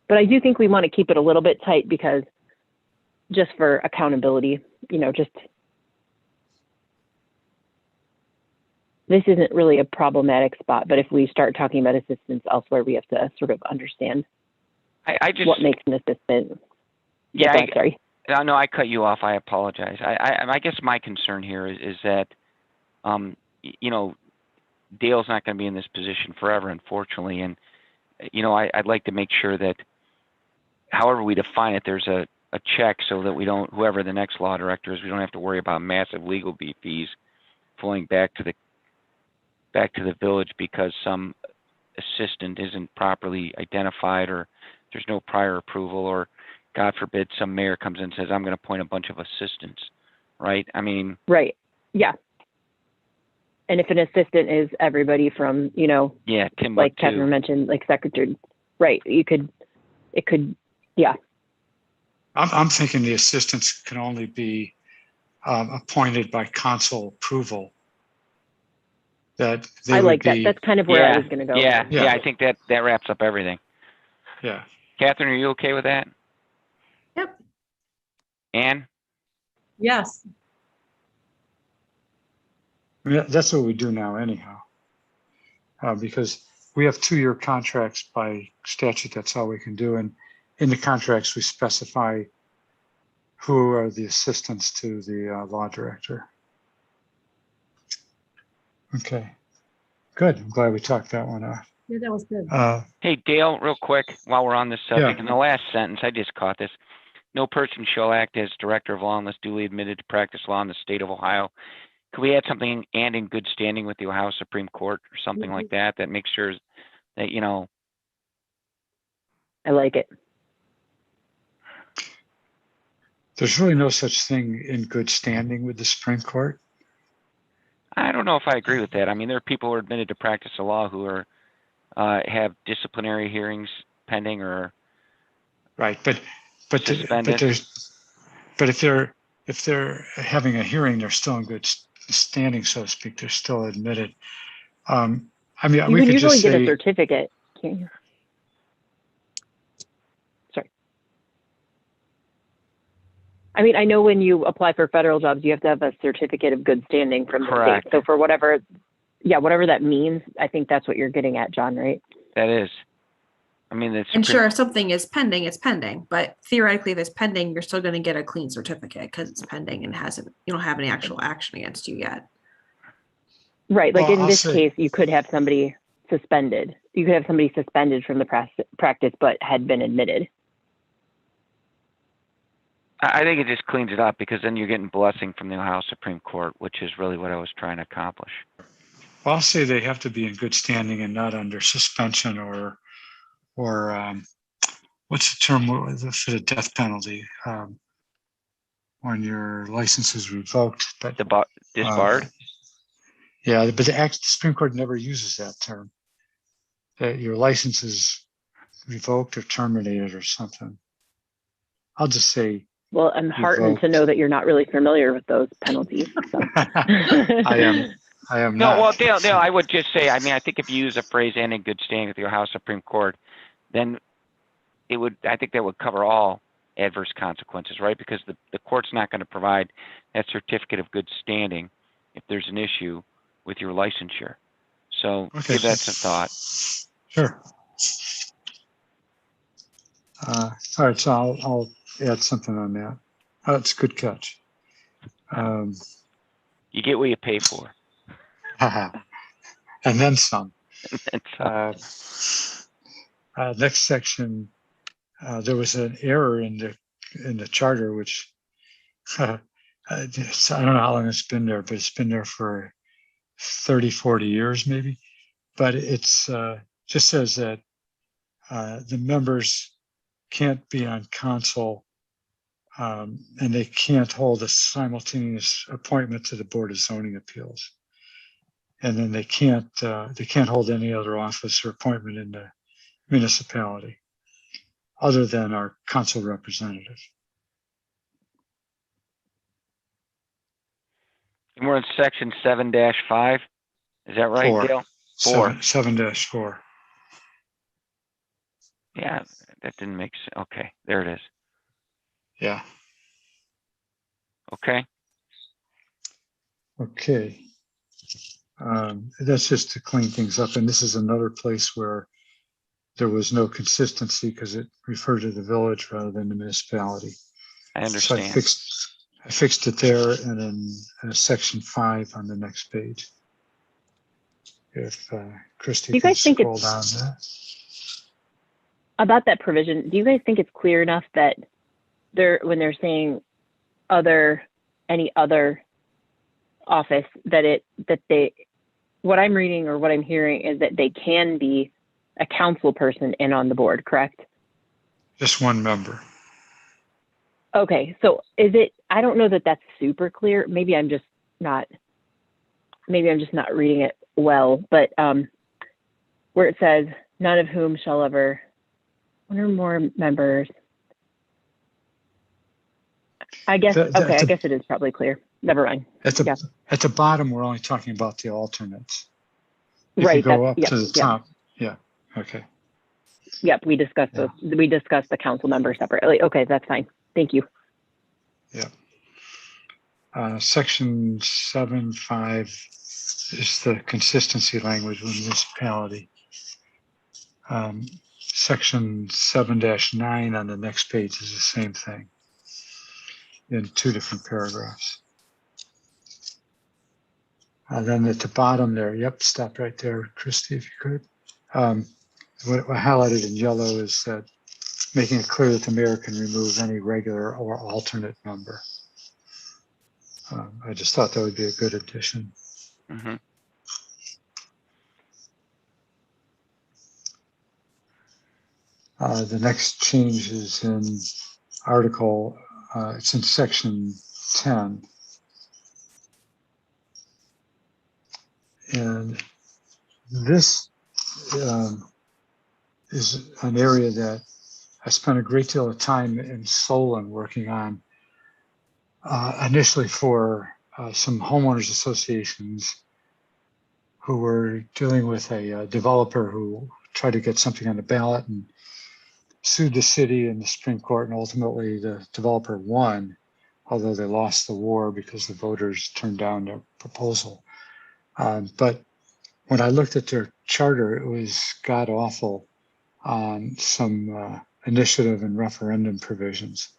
But I do think we want to keep it a little bit tight because just for accountability, this isn't really a problematic spot, but if we start talking about assistants elsewhere, we have to sort of understand I just what makes an assistant. Yeah, I'm sorry. No, I cut you off. I apologize. I guess my concern here is that, Dale's not going to be in this position forever, unfortunately. And, I'd like to make sure that however we define it, there's a check so that we don't, whoever the next law director is, we don't have to worry about massive legal fees flowing back to the village because some assistant isn't properly identified or there's no prior approval, or God forbid some mayor comes in and says, I'm going to appoint a bunch of assistants, right? I mean. Right. Yeah. And if an assistant is everybody from, yeah, Timbuktu, like Catherine mentioned, like secretary, right? It could, yeah. I'm thinking the assistants can only be appointed by council approval. That they I would like that. be, That's kind of where I was going to go. Yeah, Yeah. I think that wraps up everything. yeah. Catherine, are you okay with that? Yep. Anne? Yes. I mean, that's what we do now anyhow. Because we have 2-year contracts by statute, that's all we can do. And in the contracts, we specify who are the assistants to the law director. Okay, good. I'm glad we talked that one off. Yeah, that was good. Hey, Dale, real quick, while we're on this subject, Yeah. in the last sentence, I just caught this. No person shall act as director of law unless duly admitted to practice law in the state of Ohio. could we add something and in good standing with the Ohio Supreme Court or something like that, that makes sure that, you know, I like it. There's really no such thing in good standing with the Supreme Court. I don't know if I agree with that. I mean, there are people who are admitted to practice the law who are, have disciplinary hearings pending or Right, but suspended. but if they're having a hearing, they're still in good standing, so to speak. They're still admitted. I mean, You we can could usually just get a say, certificate, can't you? Sorry. I mean, I know when you apply for federal jobs, you have to have a certificate of good standing from the Correct. state. So for whatever that means, I think that's what you're getting at, John, right? That is. I mean, it's And sure, if something is pending, it's pending. But theoretically, if it's pending, you're still going to get a clean certificate because it's pending and you don't have any actual action against you yet. Right. Like Well, in I'll this say- case, you could have somebody suspended. You could have somebody suspended from the practice, but had been admitted. I think it just cleans it up because then you're getting blessing from the Ohio Supreme Court, which is really what I was trying to accomplish. well, I'll say they have to be in good standing and not under suspension or what's the term for the death penalty? When your license is revoked, but Disbarred? yeah, but the Supreme Court never uses that term. That your license is revoked or terminated or something. I'll just say Well, I'm heartened to Revoked. know that you're not really familiar with those penalties. So. I am No, not. well, Dale, I would just say, I mean, I think if you use a phrase and in good standing with the Ohio Supreme Court, then it would, I think that would cover all adverse consequences, right? Because the court's not going to provide that certificate of good standing if there's an issue with your licensure. So Okay. give that some thought. Sure. All right, so I'll add something on that. That's a good catch. You get what you pay for. And then some. It's, Next section, there was an error in the charter, which I don't know how long it's been there, but it's been there for 30, 40 years maybe. But it's just says that the members can't be on council and they can't hold a simultaneous appointment to the Board of Zoning Appeals. And then they can't hold any other office or appointment in the municipality other than our council representative. and we're in section 7-5. Is that right, Four. Dale? 4. 7-4. Yeah, that didn't make sense. Okay, there it is. Yeah. Okay. Okay. That's just to clean things up. And this is another place where there was no consistency because it referred to the village rather than the municipality. I So understand. I fixed it there and in section 5 on the next page. If Christy Do you can guys think scroll down there. About that provision, do you guys think it's clear enough that when they're saying any other office, what I'm reading or what I'm hearing is that they can be a council person and on the board, correct? Just one member. Okay, so I don't know that that's super clear. Maybe I'm just not reading it well, but where it says none of whom shall ever, one or more members. I guess it is probably clear. Never mind. At the bottom, we're only talking about the alternates. If Right. you go up to the top. Yeah. Okay. Yep. We discussed those. We discussed the council members separately. Okay, that's fine. Thank you. Yeah. Section 7.5 is the consistency language with municipality. Section 7-9 on the next page is the same thing in 2 different paragraphs. And then at the bottom there, stop right there, Christy, if you could. What highlighted in yellow is that making it clear that the mayor can remove any regular or alternate member. I just thought that would be a good addition. Mhm. The next change is in article, it's in section 10. And this is an area that I spent a great deal of time in Solon working on, initially for some homeowners associations who were dealing with a developer who tried to get something on the ballot and sued the city in the Supreme Court, and ultimately the developer won, although they lost the war because the voters turned down their proposal. But when I looked at their charter, it was god awful on some initiative and referendum provisions.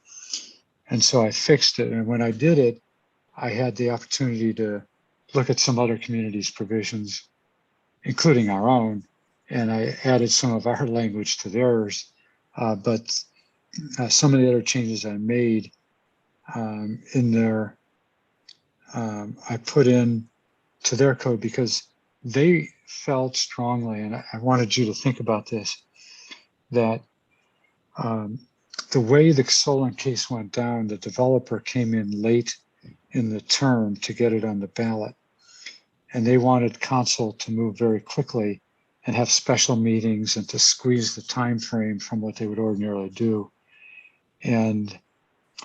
And so I fixed it. And when I did it, I had the opportunity to look at some other communities' provisions, including our own, and I added some of our language to theirs. But some of the other changes I made in there, I put in to their code because they felt strongly, and I wanted you to think about this, that the way the Solon case went down, the developer came in late in the term to get it on the ballot. And they wanted council to move very quickly and have special meetings and to squeeze the time frame from what they would ordinarily do. And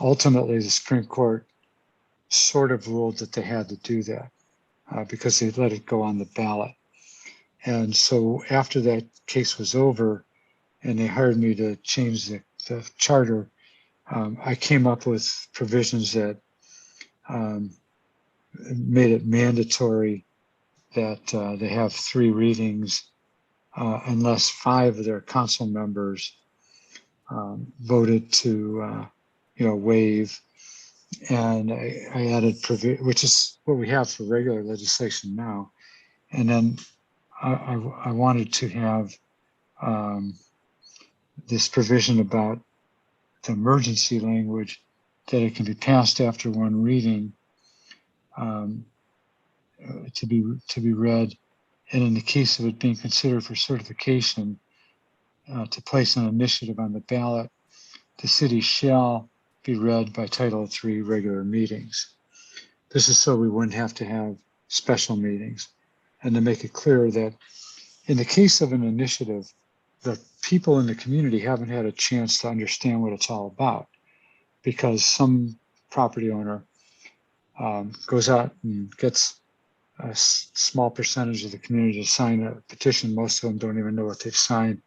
ultimately, the Supreme Court sort of ruled that they had to do that because they let it go on the ballot. And so after that case was over and they hired me to change the charter, I came up with provisions that made it mandatory that they have 3 readings unless 5 of their council members voted to, waive. And I added which is what we have for regular legislation now. And then I wanted to have this provision about the emergency language, that it can be passed after 1 reading to be read, and in the case of it being considered for certification to place an initiative on the ballot, the city shall be read by title of 3 regular meetings. This is so we wouldn't have to have special meetings, and to make it clear that in the case of an initiative, the people in the community haven't had a chance to understand what it's all about, because some property owner goes out and gets a small percentage of the community to sign a petition. Most of them don't even know what they've signed.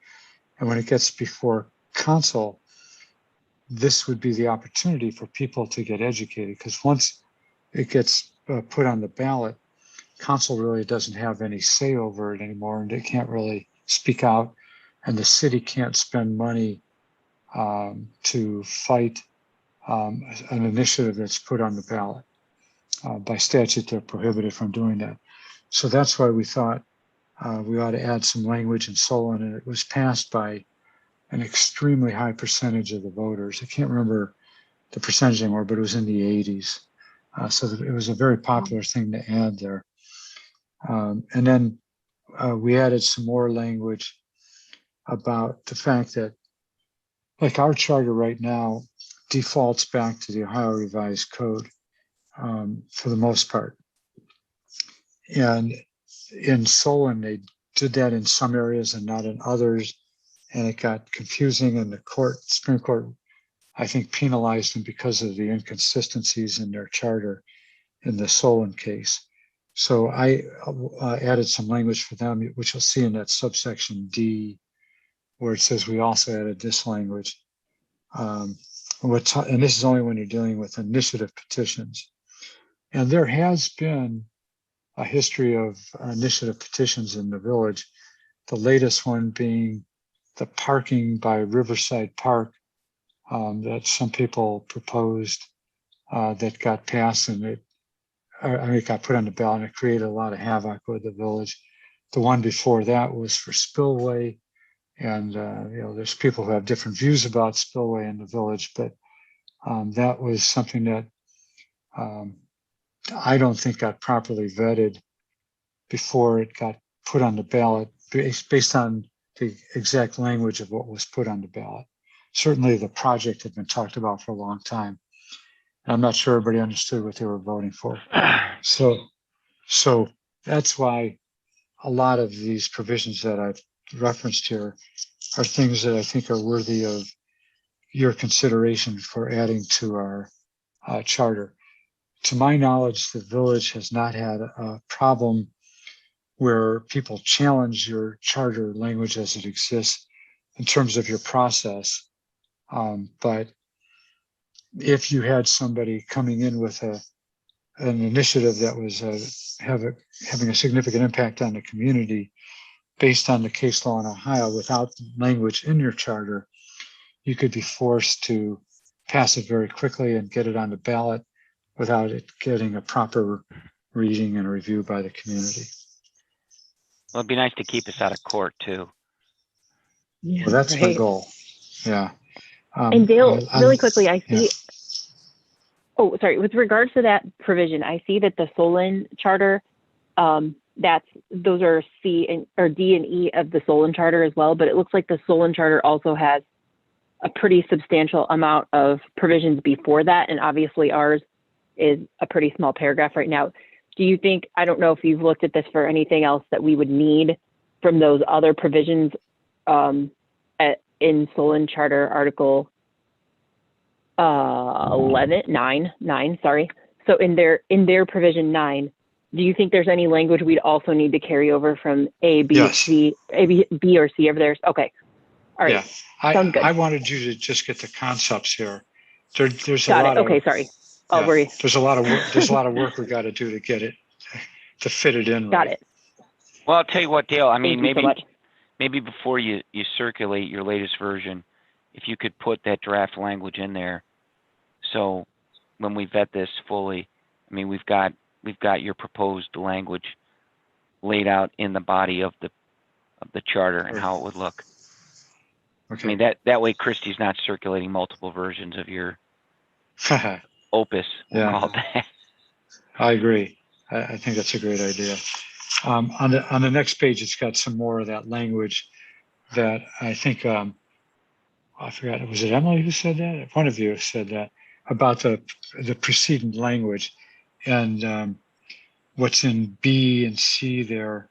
And when it gets before council, this would be the opportunity for people to get educated, because once it gets put on the ballot, council really doesn't have any say over it anymore, and they can't really speak out, and the city can't spend money to fight an initiative that's put on the ballot. By statute, they're prohibited from doing that. So that's why we thought we ought to add some language in Solon, and it was passed by an extremely high percentage of the voters. I can't remember the percentage anymore, but it was in the 80s. So it was a very popular thing to add there. And then we added some more language about the fact that, like, our charter right now defaults back to the Ohio Revised Code for the most part. And in Solon, they did that in some areas and not in others. And it got confusing, and the Supreme Court, I think, penalized them because of the inconsistencies in their charter in the Solon case. So I added some language for them, which you'll see in that subsection D, where it says we also added this language. And this is only when you're dealing with initiative petitions. And there has been a history of initiative petitions in the village, the latest one being the parking by Riverside Park that some people proposed that got passed, and it got put on the ballot, and it created a lot of havoc with the village. The one before that was for spillway, and there's people who have different views about spillway in the village, but that was something that I don't think got properly vetted before it got put on the ballot based on the exact language of what was put on the ballot. Certainly the project had been talked about for a long time. I'm not sure everybody understood what they were voting for. So that's why a lot of these provisions that I've referenced here are things that I think are worthy of your consideration for adding to our charter. To my knowledge, the village has not had a problem where people challenge your charter language as it exists in terms of your process. But if you had somebody coming in with an initiative that was having a significant impact on the community based on the case law in Ohio without language in your charter, you could be forced to pass it very quickly and get it on the ballot without it getting a proper reading and review by the community. Well, it'd be nice to keep us out of court too. Well, that's my Right. goal. Yeah. And Dale, really quickly, I see. Yeah. Oh, sorry. With regards to that provision, I see that the Solon Charter, those are C and or D and E of the Solon Charter as well. But it looks like the Solon Charter also has a pretty substantial amount of provisions before that, and obviously ours is a pretty small paragraph right now. Do you think, I don't know if you've looked at this for anything else that we would need from those other provisions in Solon Charter Article 9, sorry. So in their provision 9, do you think there's any language we'd also need to carry over from A, B, Yes. C, B or C of theirs? Okay. All right. Yeah, Sounds good. I wanted you to just get the concepts here. There's a Got lot it. Okay, of, sorry. yeah, there's a lot of work. There's a lot of work we got to do to get it to fit it in. Got right. it. Well, I'll tell you what, Dale, I mean, Thank you so much. maybe before you circulate your latest version, if you could put that draft language in there. So when we vet this fully, I mean, we've got your proposed language laid out in the body of the charter and how it would look. Okay. I mean, that way Christie's not circulating multiple versions of your opus. We'll Yeah. call it that. I agree. I think that's a great idea. On the next page, it's got some more of that language that I think, I forgot, was it Emily who said that? One of you said that about the preceding language. And what's in B and C there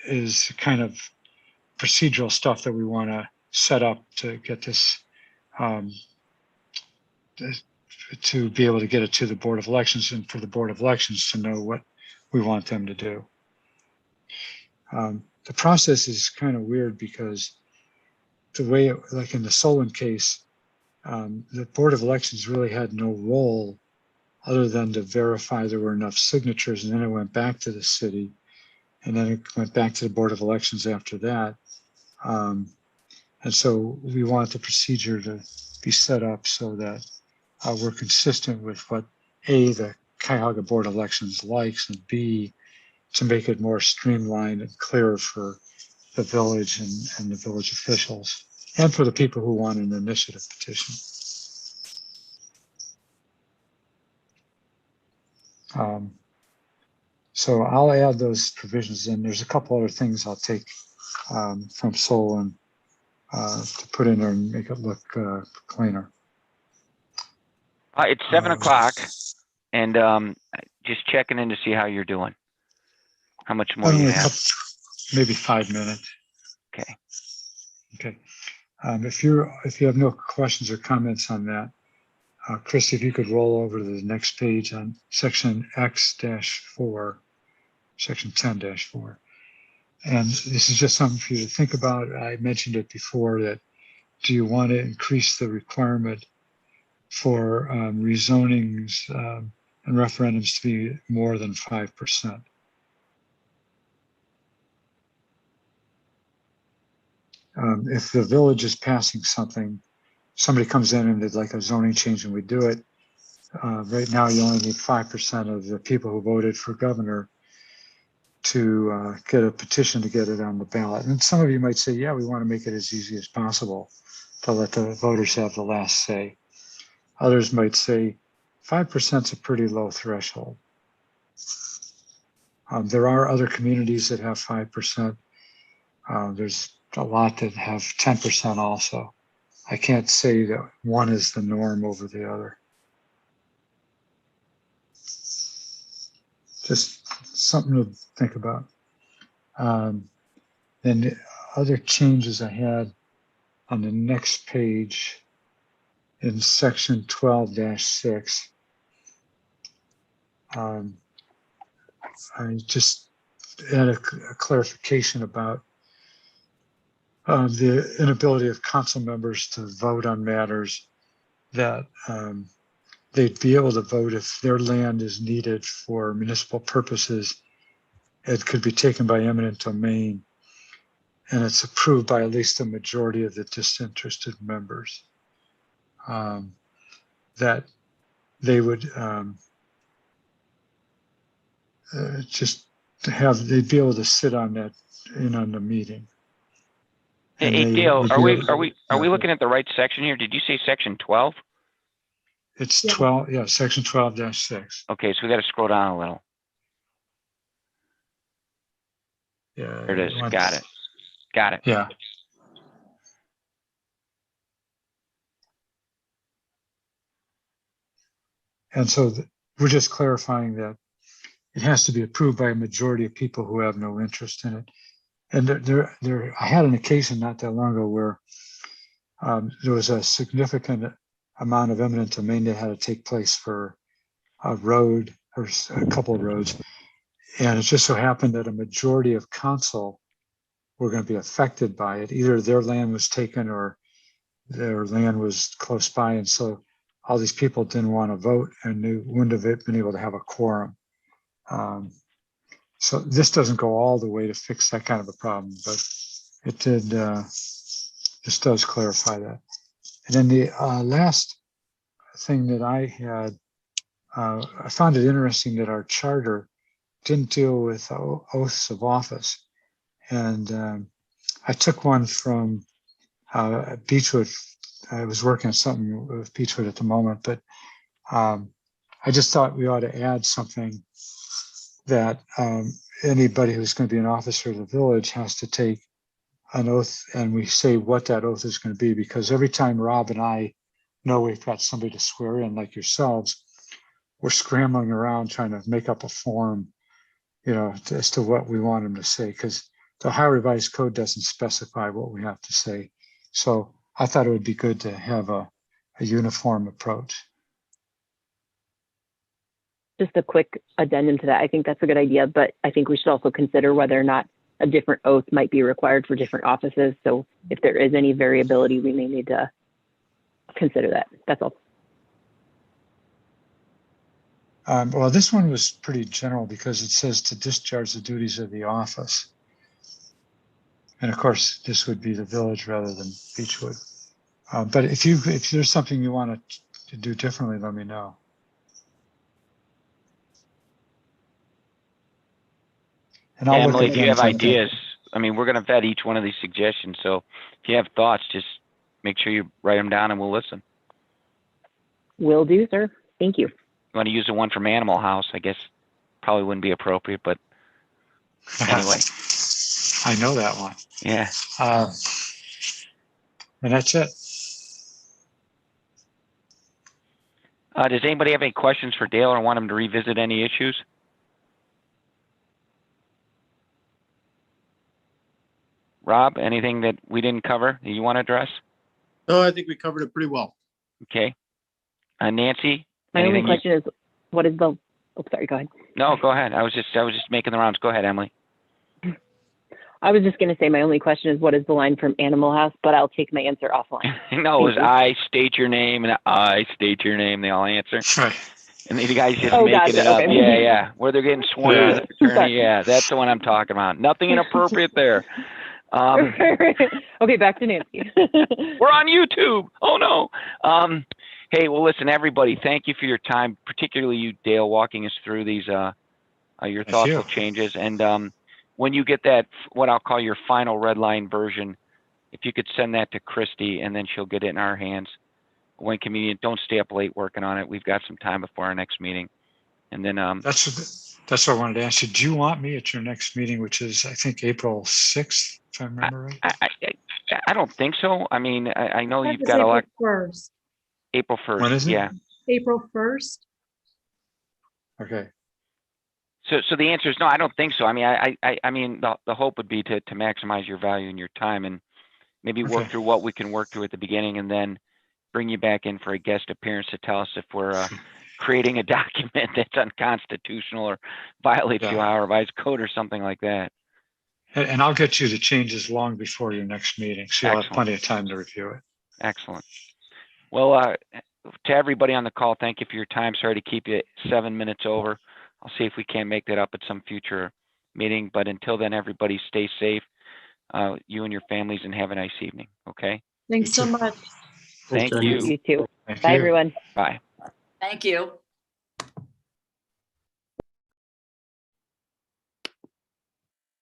is kind of procedural stuff that we want to set up to get this, to be able to get it to the Board of Elections and for the Board of Elections to know what we want them to do. The process is kind of weird because the way, like in the Solon case, the Board of Elections really had no role other than to verify there were enough signatures, and then it went back to the city, and then it went back to the Board of Elections after that. And so we want the procedure to be set up so that we're consistent with what A, the Cuyahoga Board of Elections likes, and B, to make it more streamlined and clearer for the village and the village officials, and for the people who want an initiative petition. So I'll add those provisions in. There's a couple other things I'll take from Solon to put in there and make it look cleaner. It's 7 o'clock, and just checking in to see how you're doing. How much more do you have? Maybe 5 minutes. Okay. Okay. If you have no questions or comments on that, Chris, if you could roll over to the next page on section X-4, section 10-4. And this is just something for you to think about. I mentioned it before that, do you want to increase the requirement for rezonings and referendums to be more than 5%? If the village is passing something, somebody comes in and there's like a zoning change and we do it, right now you only need 5% of the people who voted for governor to get a petition to get it on the ballot. And some of you might say, yeah, we want to make it as easy as possible to let the voters have the last say. Others might say 5% is a pretty low threshold. There are other communities that have 5%. There's a lot that have 10% also. I can't say that one is the norm over the other. Just something to think about. Then the other changes I had on the next page in section 12-6. I just add a clarification about the inability of council members to vote on matters that they'd be able to vote if their land is needed for municipal purposes. It could be taken by eminent domain, and it's approved by at least a majority of the disinterested members. That they would just they'd be able to sit on that on the meeting. Hey, Dale, are we looking at the right section here? Did you say section 12? It's 12, yeah, section 12-6. Okay, so we got to scroll down a little. Yeah. There it is. Got it. Got it. Yeah. And so we're just clarifying that it has to be approved by a majority of people who have no interest in it. And I had an occasion not that long ago where there was a significant amount of eminent domain that had to take place for a road or a couple of roads. And it just so happened that a majority of council were going to be affected by it. Either their land was taken or their land was close by. And so all these people didn't want to vote and they wouldn't have been able to have a quorum. So this doesn't go all the way to fix that kind of a problem, but it did, this does clarify that. And then the last thing that I had, I found it interesting that our charter didn't deal with oaths of office. And I took one from Beechwood. I was working on something with Beechwood at the moment, but I just thought we ought to add something that anybody who's going to be an officer of the village has to take an oath, and we say what that oath is going to be, because every time Rob and I know we've got somebody to swear in, like yourselves, we're scrambling around trying to make up a form, as to what we want them to say, because the Ohio Revised Code doesn't specify what we have to say. So I thought it would be good to have a uniform approach. Just a quick addendum to that. I think that's a good idea, but I think we should also consider whether or not a different oath might be required for different offices. So if there is any variability, we may need to consider that. That's all. Well, this one was pretty general because it says to discharge the duties of the office. And of course, this would be the village rather than Beechwood. But if there's something you want to do differently, let me know. And I'll Emily, look if you have again ideas, I mean, we're going to vet each one of these suggestions. So if you have thoughts, just make sure you write them down and we'll listen. Will do, sir. Thank you. You want to use the one from Animal House, I guess probably wouldn't be appropriate, but anyway. I know that one. Yeah. And that's it. Does anybody have any questions for Dale or want him to revisit any issues? Rob, anything that we didn't cover that you want to address? No, I think we covered it pretty well. Okay. Nancy? My only question is, what is the, sorry, go ahead. No, go ahead. I was just making the rounds. Go ahead, Emily. I was just going to say my only question is, what is the line from Animal House? But I'll take my answer offline. No, it was I state your name and I state your name. They all answer. Right. And the guy's just making it up. Okay. Yeah. Where they're getting sworn in as an attorney. Yeah, that's the one I'm talking about. Nothing inappropriate there. Okay, back to Nancy. We're on YouTube. Oh no. Hey, well, listen, everybody, thank you for your time, particularly you, Dale, walking us through these your thoughtful changes. And when you get that, what I'll call your final red line version, if you could send that to Christy, and then she'll get it in our hands when convenient. Don't stay up late working on it. We've got some time before our next meeting. And then that that's what I wanted to ask you. Do you want me at your next meeting, which is, I think, April 6th, if I remember right? I don't think so. I mean, I know you've It's got April 1st. April 1st. When is it? Yeah. April 1st. Okay. So the answer is no, I don't think so. I mean, I mean, the hope would be to maximize your value and your time, and maybe work Okay. through what we can work through at the beginning, and then bring you back in for a guest appearance to tell us if we're creating a document that's unconstitutional or violates the Yeah. Ohio Revised Code or something like that. And I'll get you the changes long before your next meeting, so you'll have Excellent. plenty of time to review it. Excellent. Well, to everybody on the call, thank you for your time. Sorry to keep you 7 minutes over. I'll see if we can't make that up at some future meeting. But until then, everybody stay safe, you and your families, and have a nice evening. Okay? Thanks so much. Thank Okay. you. You too. Thank Bye, you. everyone. Bye. Thank you.